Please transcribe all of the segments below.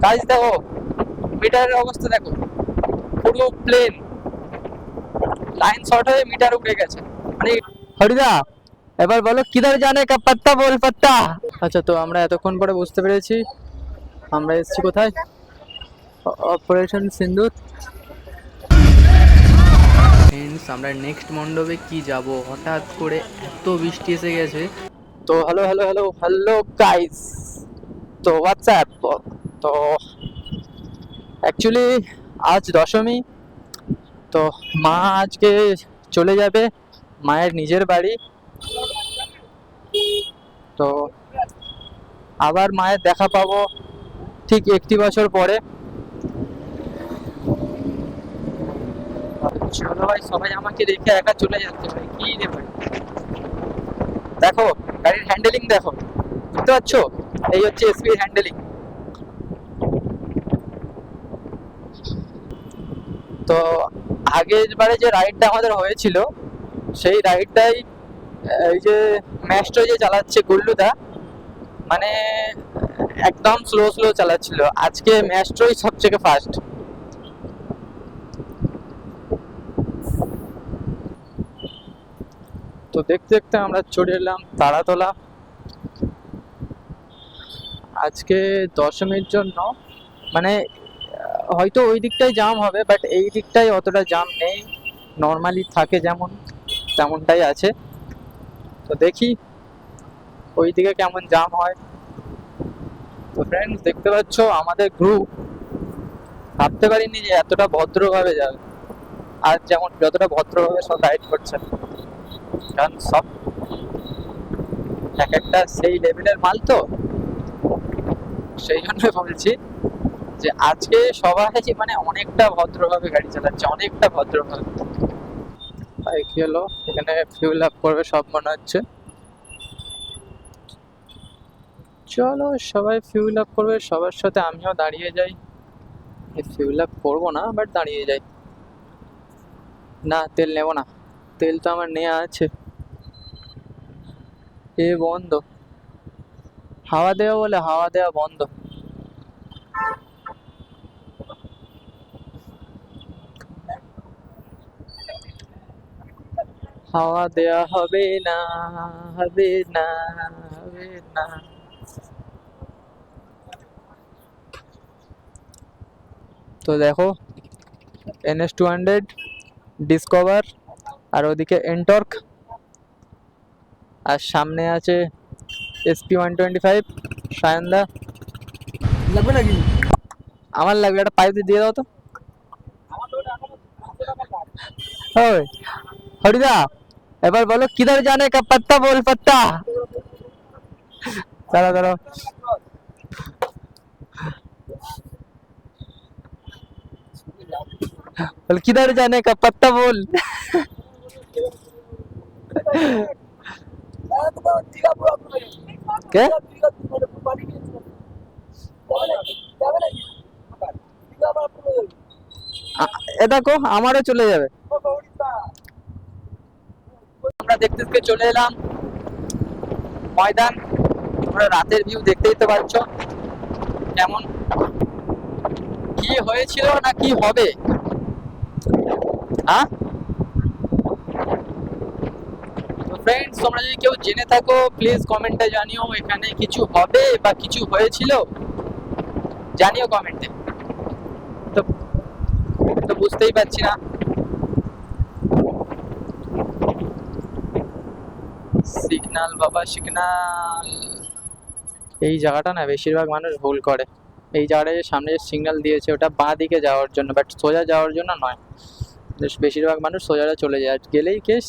Guys দেখো মিটারের অবস্থা দেখো, পুরো প্লেন লাইন শর্ট হয়ে মিটার উঠে গেছে। মানে হরিদা এবার বলো কিধার জানে কা পাত্তা বল পাত্তা। আচ্ছা, তো আমরা এতক্ষণ পরে বুঝতে পেরেছি আমরা এসেছি কোথায়, অপারেশন সিন্দুর। ফ্রেন্ডস, আমরা নেক্সট মণ্ডপে কি যাব, হঠাৎ করে এত বৃষ্টি এসে গেছে। তো hello hello hello hello guys, তো হোয়াটসঅ্যাপ। তো অ্যাকচুয়ালি আজ দশমী, তো মা আজকে চলে যাবে মায়ের নিজের বাড়ি। তো আবার মায়ের দেখা পাবো ঠিক 1 বছর পরে। চলো ভাই, সবাই আমাকে রেখে একা চলে যাচ্ছে ভাই, কি রে ভাই। দেখো গাড়ির হ্যান্ডেলিং দেখো, বুঝতে পারছো, এই হচ্ছে এসপি হ্যান্ডেলিং। তো আগের বারে যে রাইডটা আমাদের হয়েছিল সেই রাইডটাই এই যে ম্যাস্ট্রো যে চালাচ্ছে গুল্লুদা, মানে একদম স্লো স্লো চালাচ্ছিল। আজকে ম্যাস্ট্রোই সবথেকে ফাস্ট। তো দেখতে দেখতে আমরা চলে এলাম তারাতলা। আজকে দশমীর জন্য মানে হয়তো ওই দিকটাই জাম হবে, বাট এই দিকটাই অতটা জাম নেই, নর্মালি থাকে যেমন তেমনটাই আছে। তো দেখি ওই দিকে কেমন জাম হয়। তো ফ্রেন্ডস দেখতে পাচ্ছ আমাদের গ্রুপ, ভাবতে পারিনি যে এতটা ভদ্রভাবে যাবে। আর যেমন যতটা ভদ্রভাবে সব রাইড করছে, কারণ সব এক একটা সেই লেভেলের মাল, তো সেই জন্য বলছি যে আজকে সবাই মানে অনেকটা ভদ্রভাবে গাড়ি চালাচ্ছে, অনেকটা ভদ্রভাবে। তাই কি হলো, এখানে ফিউল আপ করবে সব মনে হচ্ছে। চলো সবাই ফিউল আপ করবে, সবার সাথে আমিও দাঁড়িয়ে যাই। ফিউল আপ করবো না, বাট দাঁড়িয়ে যাই। না, তেল নেবো না, তেল তো আমার নেওয়া আছে। এ বন্ধ, হাওয়া দেওয়া বলে হাওয়া দেওয়া বন্ধ। হাওয়া দেওয়া হবে না, হবে না, হবে না। তো দেখো NS 200 ডিসকভার, আর ওদিকে এনটর্ক, আর সামনে আছে SP 125 সায়নদা। লাগবে নাকি? আমার লাগবে, একটা পাইপ দিয়ে দাও তো। ওই হরিদা এবার বলো কিধার জানে কা পাত্তা বল পাত্তা। দাঁড়া দাঁড়াও, বল কিধার জানে কা পাত্তা বল। কে এ দেখো আমারও চলে যাবে। আমরা দেখতে দেখতে চলে এলাম ময়দান। তোমরা রাতের ভিউ দেখতেই তো পাচ্ছ কেমন, কি হয়েছিল না কি হবে। হ্যাঁ, তো ফ্রেন্ডস তোমরা যদি কেউ জেনে থাকো প্লিজ কমেন্টে জানিও, এখানে কিছু হবে বা কিছু হয়েছিল জানিও কমেন্টে। তো তো বুঝতেই পারছি না। সিগন্যাল বাবা সিগন্যাল, এই জায়গাটা না বেশিরভাগ মানুষ ভুল করে। এই জায়গাটায় যে সামনে যে সিগন্যাল দিয়েছে ওটা বাঁ দিকে যাওয়ার জন্য, বাট সোজা যাওয়ার জন্য নয়। বেশিরভাগ মানুষ সোজাটা চলে যায়, গেলেই কেস।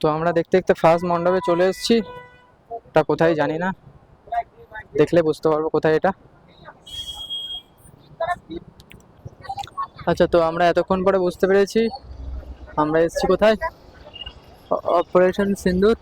তো আমরা দেখতে দেখতে ফার্স্ট মণ্ডপে চলে এসেছি। এটা কোথায় জানি না, দেখলে বুঝতে পারবো কোথায় এটা। আচ্ছা, তো আমরা এতক্ষণ পরে বুঝতে পেরেছি আমরা এসেছি কোথায়, অপারেশন সিন্দুর।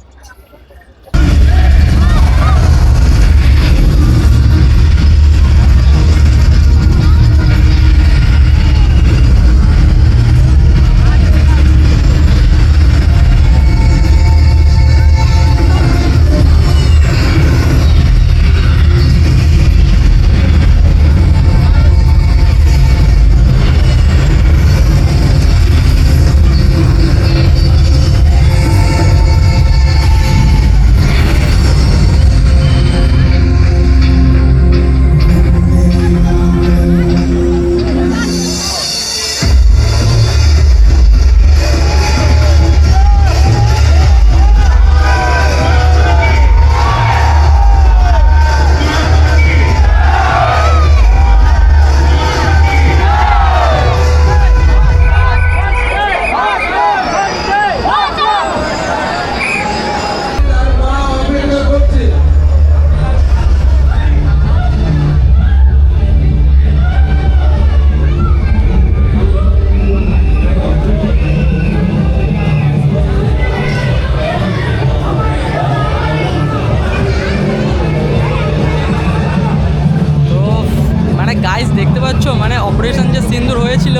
মানে গাইস দেখতে পাচ্ছ, মানে অপারেশন যে সিন্দুর হয়েছিল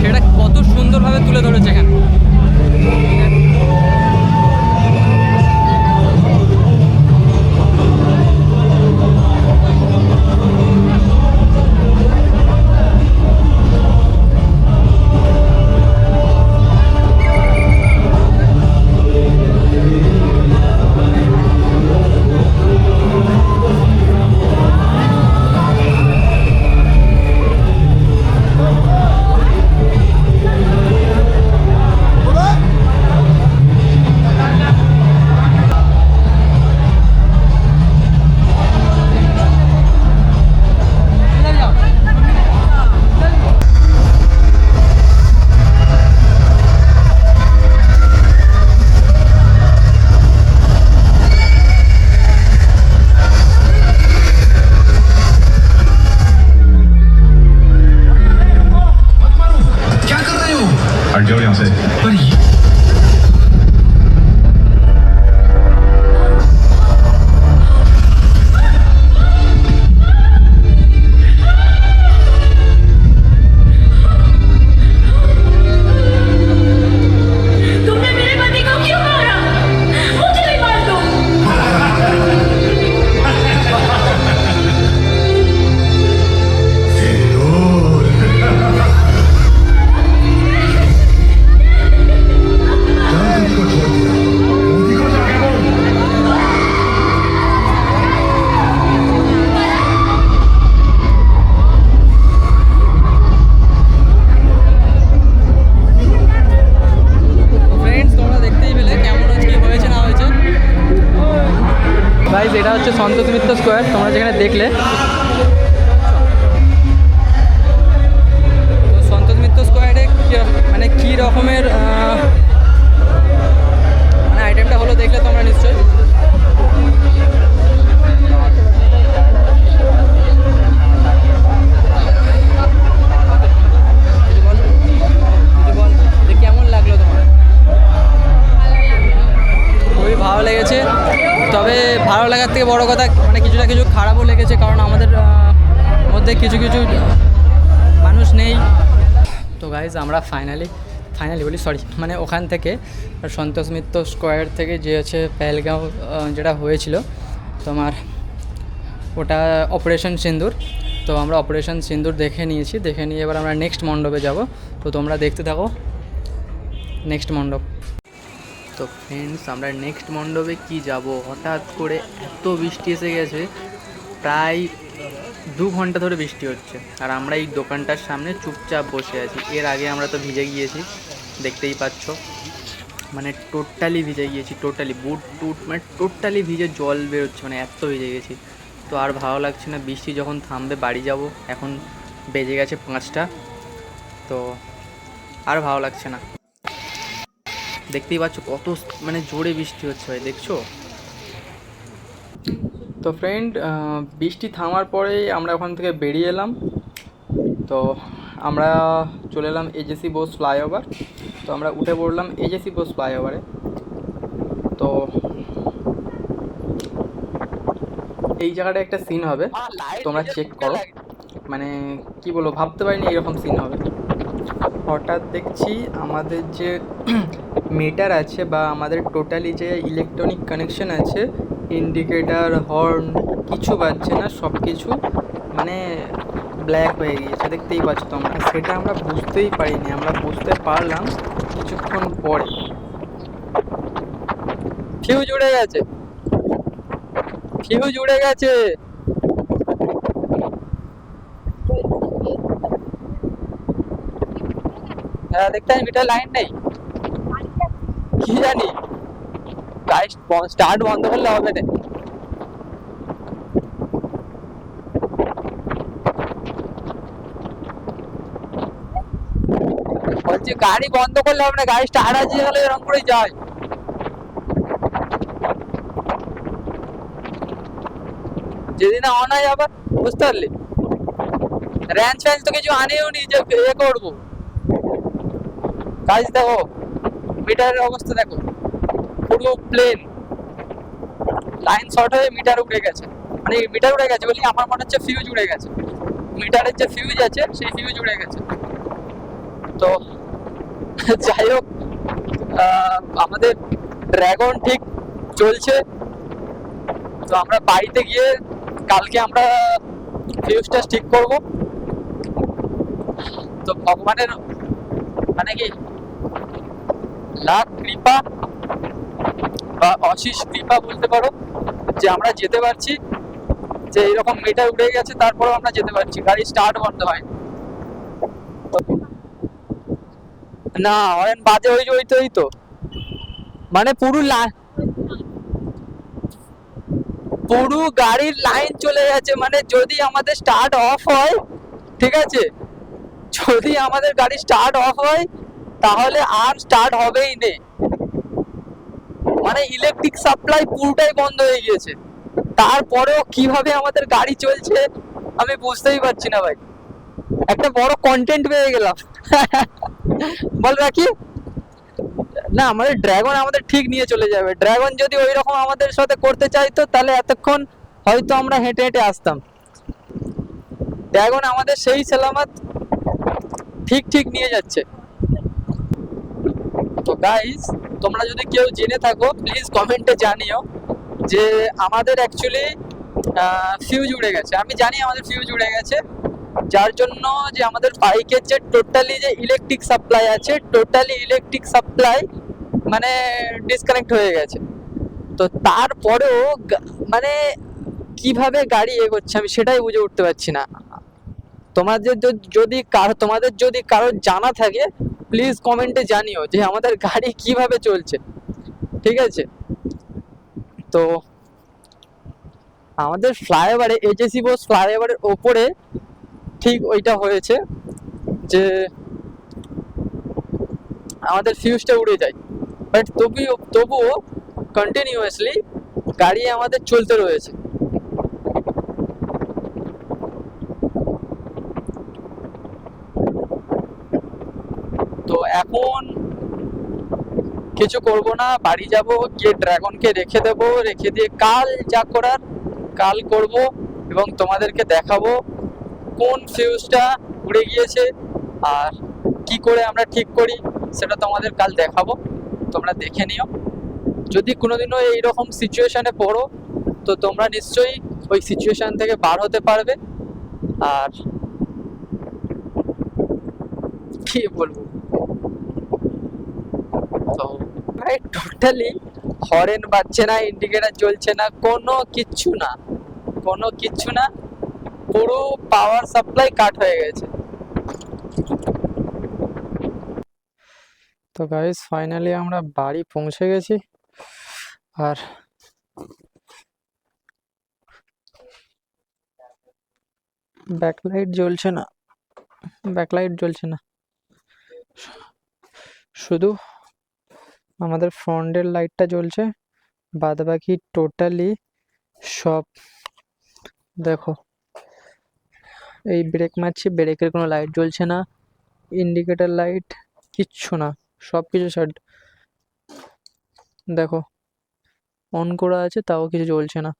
সেটা কত সুন্দরভাবে তুলে ধরেছে এখানে।耳久两岁。不离。तुमने मेरे पति को क्यों मारा? मुझे भी मार दो। ফ্রেন্ডস, তোমরা দেখতেই পেলে কেমন আজকে হয়েছে না হয়েছে। গাইস, এটা হচ্ছে সন্তোষ মিত্র স্কোয়ার, তোমরা যেখানে দেখলে। তো সন্তোষ মিত্র স্কোয়ারে মানে কী রকমের মানে আইটেমটা হলো দেখলে তোমরা নিশ্চয়ই। কেমন লাগলো তোমার? খুবই ভালো লেগেছে, তবে ভালো লাগার থেকে বড় কথা মানে কিছু খারাপও লেগেছে, কারণ আমাদের মধ্যে কিছু মানুষ নেই। তো গাইজ, আমরা ফাইনালি বলি সরি, মানে ওখান থেকে সন্তোষ মিত্র স্কোয়ার থেকে যে হচ্ছে পেহেলগাঁও যেটা হয়েছিল তোমার, ওটা অপারেশন সিন্দুর। তো আমরা অপারেশন সিন্দুর দেখে নিয়ে এবার আমরা নেক্সট মণ্ডপে যাব। তো তোমরা দেখতে থাকো নেক্সট মণ্ডপ। তো ফ্রেন্ডস, আমরা নেক্সট মণ্ডপে কি যাব, হঠাৎ করে এত বৃষ্টি এসে গেছে, প্রায় 2 ঘন্টা ধরে বৃষ্টি হচ্ছে, আর আমরা এই দোকানটার সামনে চুপচাপ বসে আছি। এর আগে আমরা তো ভিজে গিয়েছি, দেখতেই পাচ্ছ, মানে টোটালি ভিজে গিয়েছি, টোটালি বুট মানে টোটালি ভিজে জল বেরোচ্ছে, মানে এত ভিজে গেছি। তো আর ভালো লাগছে না, বৃষ্টি যখন থামবে বাড়ি যাব। এখন বেজে গেছে 5টা, তো আর ভালো লাগছে না। দেখতেই পাচ্ছ কত মানে জোরে বৃষ্টি হচ্ছে ভাই, দেখছো? তো ফ্রেন্ড, বৃষ্টি থামার পরেই আমরা ওখান থেকে বেরিয়ে এলাম। তো আমরা চলে এলাম এজেসি বোস ফ্লাইওভার। তো আমরা উঠে পড়লাম এজেসি বোস ফ্লাইওভারে। তো এই জায়গাটা একটা সিন হবে, তোমরা চেক করো। মানে কি বলবো, ভাবতে পারিনি এরকম সিন হবে। হঠাৎ দেখছি আমাদের যে মিটার আছে বা আমাদের টোটালি যে ইলেকট্রনিক কানেকশন আছে, ইন্ডিকেটার, হর্ন, কিছু বাজছে না, সব কিছু মানে ব্ল্যাক হয়ে গিয়েছে। দেখতেই পাচ্ছ তোমরা। সেটা আমরা বুঝতেই পারিনি, আমরা বুঝতে পারলাম কিছুক্ষণ পরে। ফিউজ উড়ে গেছে, ফিউজ উড়ে গেছে। হ্যাঁ দেখতে মিটার লাইন নেই, কি জানি। গাড়ি স্টার্ট বন্ধ করলে হবে না। বলছি গাড়ি বন্ধ করলে হবে না, গাড়ি স্টার্ট আছে গেলে এরকম করেই যায়। যেদিন অন হয় আবার, বুঝতে পারলি, র্যাঞ্চ ফ্যাঞ্চ তো কিছু আনেও নি যে এ করবো। গাইস দেখো মিটারের অবস্থা দেখো, পুরো প্লেন। লাইন শর্ট হয়ে মিটার উড়ে গেছে, মানে মিটার উড়ে গেছে বলি, আমার মনে হচ্ছে ফিউজ উড়ে গেছে। মিটারের যে ফিউজ আছে সেই ফিউজ উড়ে গেছে। তো যাই হোক, আমাদের ড্রাগন ঠিক চলছে। তো আমরা বাড়িতে গিয়ে কালকে আমরা ফিউজটা ঠিক করব। তো ভগবানের মানে কি লাখ কৃপা বা অশেষ কৃপা বলতে পারো, যে আমরা যেতে পারছি। যে এরকম মিটার উড়ে গেছে তারপরেও আমরা যেতে পারছি, গাড়ি স্টার্ট বন্ধ হয় না। হরেন বাজে ওই তো মানে পুরো গাড়ির লাইন চলে গেছে। মানে যদি আমাদের স্টার্ট অফ হয়, ঠিক আছে, যদি আমাদের গাড়ি স্টার্ট অফ হয় তাহলে আর স্টার্ট হবেই না। মানে ইলেকট্রিক সাপ্লাই পুরোটাই বন্ধ হয়ে গিয়েছে। তারপরেও কিভাবে আমাদের গাড়ি চলছে আমি বুঝতেই পারছি না ভাই। একটা বড় কন্টেন্ট পেয়ে গেলাম। বল রাখি না, আমাদের ড্রাগন আমাদের ঠিক নিয়ে চলে যাবে। ড্রাগন যদি ওই রকম আমাদের সাথে করতে চাইতো তাহলে এতক্ষণ হয়তো আমরা হেঁটে হেঁটে আসতাম। ড্রাগন আমাদের সেই সালামত ঠিক ঠিক নিয়ে যাচ্ছে। তো গাইস, তোমরা যদি কেউ জেনে থাকো প্লিজ কমেন্টে জানিও যে আমাদের অ্যাকচুয়ালি ফিউজ উড়ে গেছে। আমি জানি আমাদের ফিউজ উড়ে গেছে, যার জন্য যে আমাদের বাইকের যে টোটালি যে ইলেকট্রিক সাপ্লাই আছে, টোটালি ইলেকট্রিক সাপ্লাই মানে ডিসকানেক্ট হয়ে গেছে। তো তারপরেও মানে কিভাবে গাড়ি এগোচ্ছে আমি সেটাই বুঝে উঠতে পারছি না। তোমাদের যদি কারো জানা থাকে প্লিজ কমেন্টে জানিও যে আমাদের গাড়ি কিভাবে চলছে, ঠিক আছে। তো আমাদের ফ্লাইওভারে, এজেসি বোস ফ্লাইওভারের ওপরে ঠিক ওইটা হয়েছে যে আমাদের ফিউজটা উড়ে যায়, বাট তবুও কন্টিনিউয়াসলি গাড়ি আমাদের চলতে রয়েছে। তো এখন কিছু করব না, বাড়ি যাব, গিয়ে ড্রাগনকে রেখে দেব, রেখে দিয়ে কাল যা করার কাল করব এবং তোমাদেরকে দেখাবো কোন ফিউজটা উড়ে গিয়েছে আর কি করে আমরা ঠিক করি সেটা তোমাদের কাল দেখাবো। তোমরা দেখে নিও। যদি কোনোদিনও এইরকম সিচুয়েশনে পড়ো তো তোমরা নিশ্চয়ই ওই সিচুয়েশন থেকে বার হতে পারবে। আর কি বলবো, তো ভাই টোটালি হরেন বাজছে না, ইন্ডিকেটার জ্বলছে না, কোনো কিচ্ছু না, কোনো কিচ্ছু না, পুরো পাওয়ার সাপ্লাই কাট হয়ে গেছে। তো গাইস ফাইনালি আমরা বাড়ি পৌঁছে গেছি। আর ব্যাকলাইট জ্বলছে না, ব্যাকলাইট জ্বলছে না, শুধু আমাদের ফ্রন্টের লাইটটা জ্বলছে, বাদ বাকি টোটালি সব দেখো। এই ব্রেক মারছি, ব্রেকের কোনো লাইট জ্বলছে না, ইন্ডিকেটর লাইট কিচ্ছু না, সব কিছু দেখো অন করা আছে তাও কিছু জ্বলছে না।